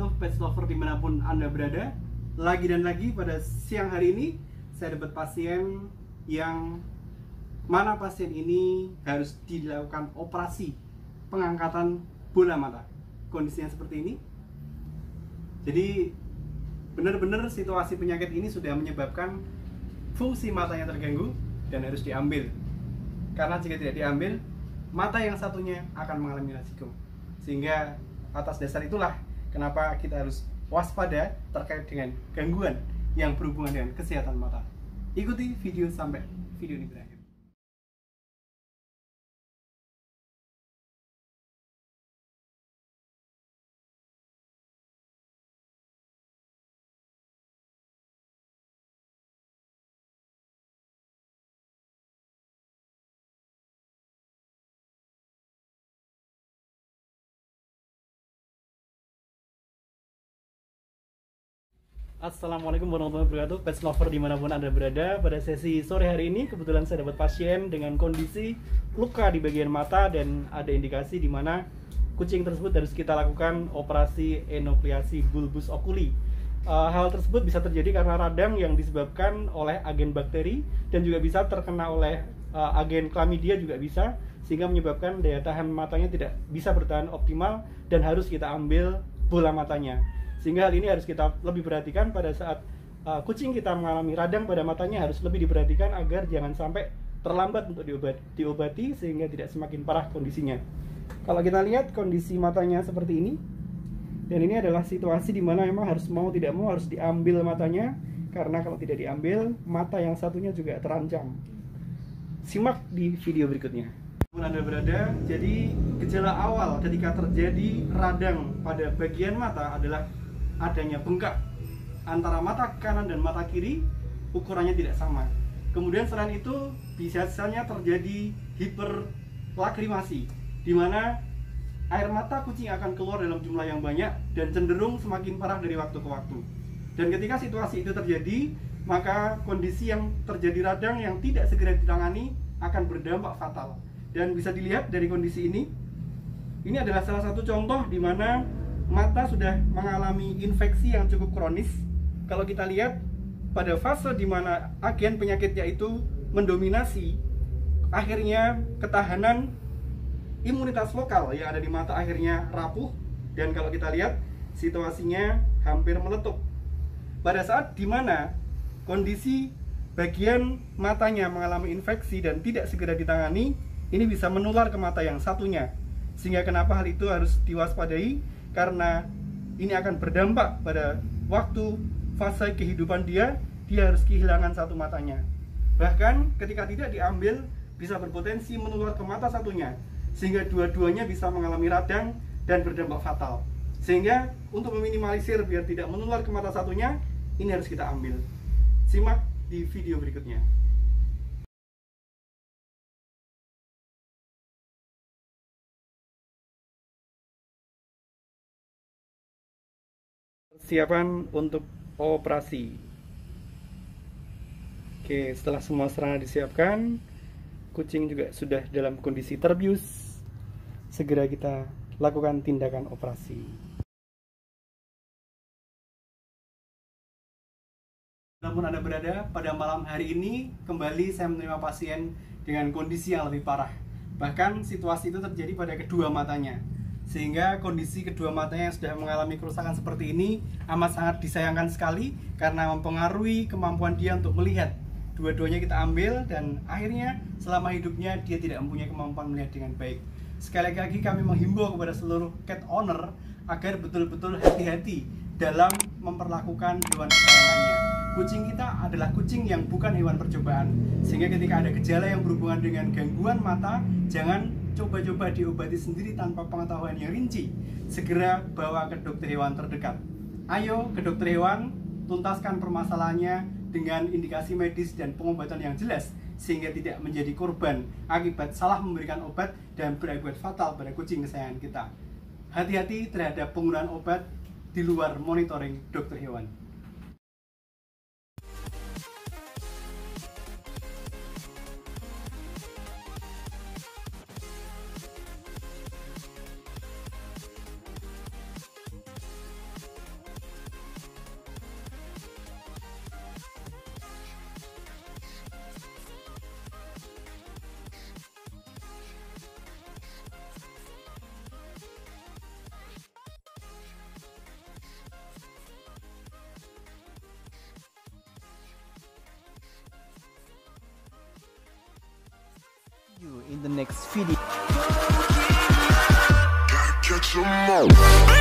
wabarakatuh, pet lover dimanapun Anda berada. Lagi dan lagi pada siang hari ini saya dapat pasien yang mana pasien ini harus dilakukan operasi pengangkatan bola mata. Kondisinya seperti ini. Jadi benar-benar situasi penyakit ini sudah menyebabkan fungsi matanya terganggu dan harus diambil. Karena jika tidak diambil, mata yang satunya akan mengalami resiko. Sehingga atas dasar itulah kenapa kita harus waspada terkait dengan gangguan yang berhubungan dengan kesehatan mata. Ikuti video sampai video ini berakhir. Assalamualaikum warahmatullahi wabarakatuh, pet lover dimanapun Anda berada. Pada sesi sore hari ini kebetulan saya dapat pasien dengan kondisi luka di bagian mata dan ada indikasi di mana kucing tersebut harus kita lakukan operasi enukleasi bulbus oculi. Hal tersebut bisa terjadi karena radang yang disebabkan oleh agen bakteri dan juga bisa terkena oleh agen chlamydia juga bisa, sehingga menyebabkan daya tahan matanya tidak bisa bertahan optimal dan harus kita ambil bola matanya. Sehingga hal ini harus kita lebih perhatikan pada saat kucing kita mengalami radang pada matanya, harus lebih diperhatikan agar jangan sampai terlambat untuk diobati sehingga tidak semakin parah kondisinya. Kalau kita lihat kondisi matanya seperti ini, dan ini adalah situasi di mana memang harus mau tidak mau harus diambil matanya, karena kalau tidak diambil mata yang satunya juga terancam. Simak di video berikutnya. Anda berada, jadi gejala awal ketika terjadi radang pada bagian mata adalah adanya bengkak antara mata kanan dan mata kiri, ukurannya tidak sama. Kemudian selain itu biasanya terjadi hiperlakrimasi, di mana air mata kucing akan keluar dalam jumlah yang banyak dan cenderung semakin parah dari waktu ke waktu. Dan ketika situasi itu terjadi, maka kondisi yang terjadi radang yang tidak segera ditangani akan berdampak fatal. Dan bisa dilihat dari kondisi ini adalah salah satu contoh di mana mata sudah mengalami infeksi yang cukup kronis. Kalau kita lihat pada fase di mana agen penyakitnya itu mendominasi, akhirnya ketahanan imunitas lokal yang ada di mata akhirnya rapuh, dan kalau kita lihat situasinya hampir meletup. Pada saat di mana kondisi bagian matanya mengalami infeksi dan tidak segera ditangani, ini bisa menular ke mata yang satunya. Sehingga kenapa hal itu harus diwaspadai, karena ini akan berdampak pada waktu fase kehidupan dia harus kehilangan satu matanya. Bahkan ketika tidak diambil bisa berpotensi menular ke mata satunya, sehingga dua-duanya bisa mengalami radang dan berdampak fatal. Sehingga untuk meminimalisir biar tidak menular ke mata satunya, ini harus kita ambil. Simak di video berikutnya. Persiapan untuk operasi. Oke, setelah semua sarana disiapkan, kucing juga sudah dalam kondisi terbius, segera kita lakukan tindakan operasi. Namun Anda berada, pada malam hari ini kembali saya menerima pasien dengan kondisi yang lebih parah. Bahkan situasi itu terjadi pada kedua matanya, sehingga kondisi kedua matanya yang sudah mengalami kerusakan seperti ini amat sangat disayangkan sekali, karena mempengaruhi kemampuan dia untuk melihat. Dua-duanya kita ambil dan akhirnya selama hidupnya dia tidak mempunyai kemampuan melihat dengan baik. Sekali lagi kami menghimbau kepada seluruh cat owner agar betul-betul hati-hati dalam memperlakukan hewan kesayangannya. Kucing kita adalah kucing yang bukan hewan percobaan, sehingga ketika ada gejala yang berhubungan dengan gangguan mata, jangan coba-coba diobati sendiri tanpa pengetahuan yang rinci. Segera bawa ke dokter hewan terdekat. Ayo ke dokter hewan, tuntaskan permasalahannya dengan indikasi medis dan pengobatan yang jelas, sehingga tidak menjadi korban akibat salah memberikan obat dan berakibat fatal pada kucing kesayangan kita. Hati-hati terhadap penggunaan obat di luar monitoring dokter hewan. you in the next video. Gotta catch 'em all.